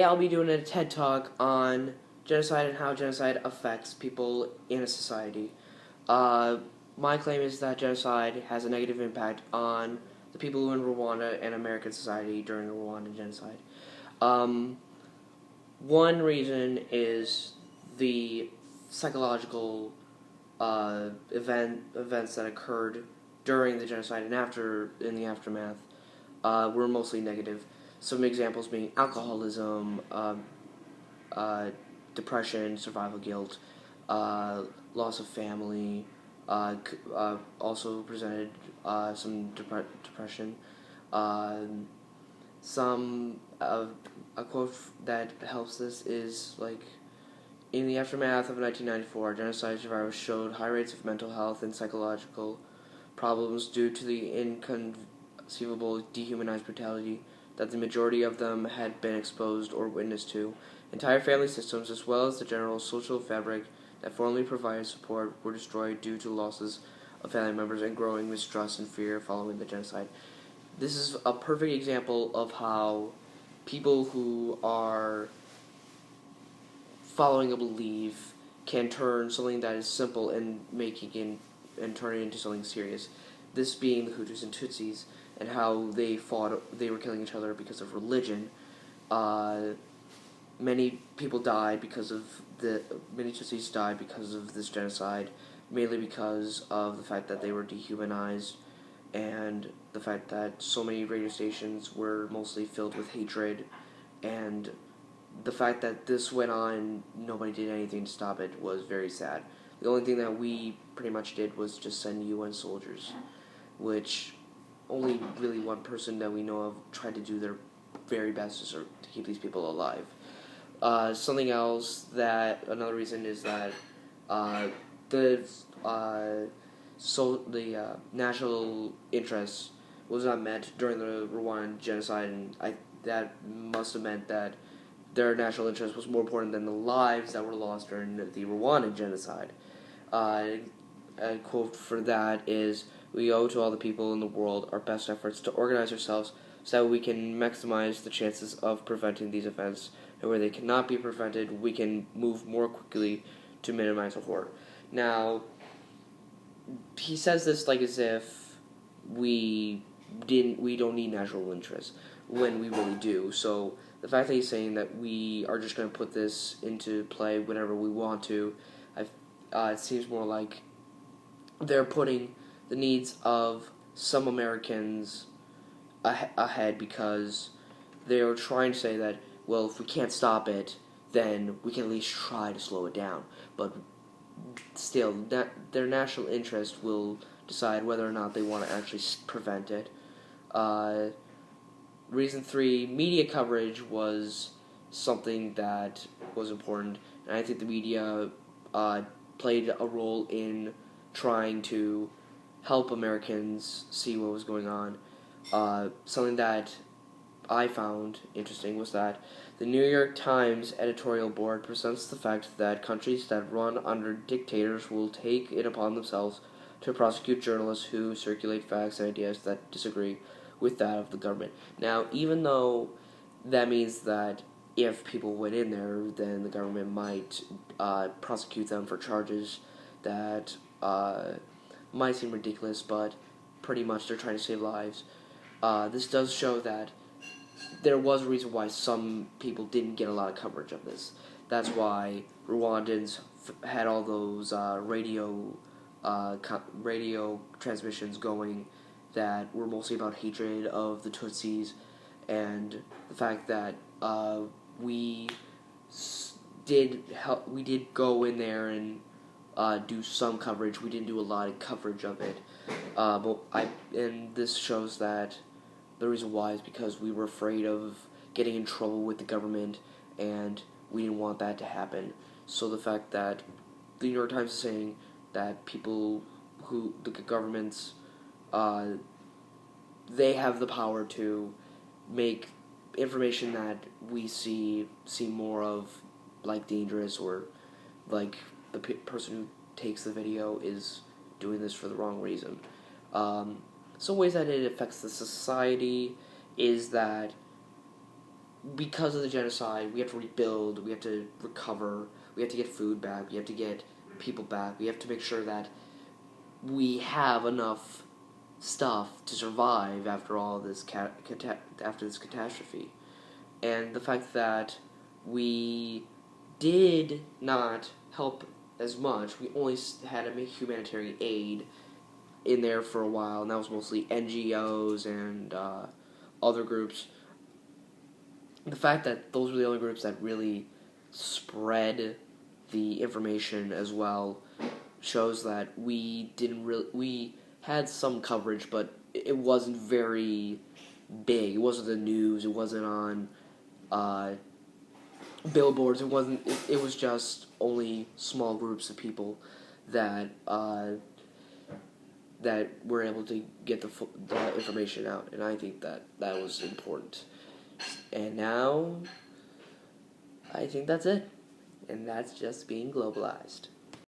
I'll be doing a TED Talk on genocide and how genocide affects people in a society. Uh, my claim is that genocide has a negative impact on the people in Rwanda and American society during the Rwandan genocide. Um, One reason is the psychological events that occurred during the genocide and in the aftermath were mostly negative. Some examples being alcoholism, uh, depression, survival guilt, loss of family. Also presented some depression. Um some A quote that helps this is like, in the aftermath of 1994, genocide survivors showed high rates of mental health and psychological problems due to the inconceivable dehumanized brutality that the majority of them had been exposed or witnessed to. Entire family systems, as well as the general social fabric that formerly provided support, were destroyed due to losses of family members and growing mistrust and fear following the genocide. This is a perfect example of how people who are following a belief can turn something that is simple and turn it into something serious. This being the Hutus and Tutsis and how they were killing each other because of religion. Many people died many Tutsis died because of this genocide, mainly because of the fact that they were dehumanized and the fact that so many radio stations were mostly filled with hatred, and the fact that this went on and nobody did anything to stop it was very sad. The only thing that we pretty much did was just send UN soldiers, which only really one person that we know of tried to do their very best to keep these people alive. Another reason is that the national interest was not met during the Rwandan genocide, and that must have meant that their national interest was more important than the lives that were lost during the Rwandan genocide. A quote for that is, "We owe to all the people in the world our best efforts to organize ourselves so that we can maximize the chances of preventing these events, and where they cannot be prevented, we can move more quickly to minimize the horror." Now, he says this like as if we don't need national interest, when we really do. So the fact that he's saying that we are just going to put this into play whenever we want to, it seems more like they're putting the needs of some Americans ahead, because they're trying to say that, well, if we can't stop it, then we can at least try to slow it down. But still, their national interest will decide whether or not they want to actually prevent it. Reason 3, media coverage was something that was important, and I think the media played a role in trying to help Americans see what was going on. Something that I found interesting was that the New York Times editorial board presents the fact that countries that run under dictators will take it upon themselves to prosecute journalists who circulate facts and ideas that disagree with that of the government. Now, even though that means that if people went in there, then the government might prosecute them for charges that might seem ridiculous, but pretty much they're trying to save lives. This does show that there was a reason why some people didn't get a lot of coverage of this. That's why Rwandans had all those radio transmissions going that were mostly about hatred of the Tutsis, and the fact that we did go in there and do some coverage. We didn't do a lot of coverage of it, and this shows that the reason why is because we were afraid of getting in trouble with the government, and we didn't want that to happen. So the fact that the New York Times is saying that the governments, they have the power to make information that we see more of like dangerous, or like the person who takes the video is doing this for the wrong reason. Some ways that it affects the society is that because of the genocide, we have to rebuild, we have to recover, we have to get food back, we have to get people back, we have to make sure that we have enough stuff to survive after all this after this catastrophe. And the fact that we did not help as much, we only had to make humanitarian aid in there for a while, and that was mostly NGOs and other groups. The fact that those were the only groups that really spread the information as well shows that we had some coverage, but it wasn't very big. It wasn't the news. It wasn't on billboards. It was just only small groups of people that that were able to get the information out, and I think that was important. And now, I think that's it, and that's just being globalized.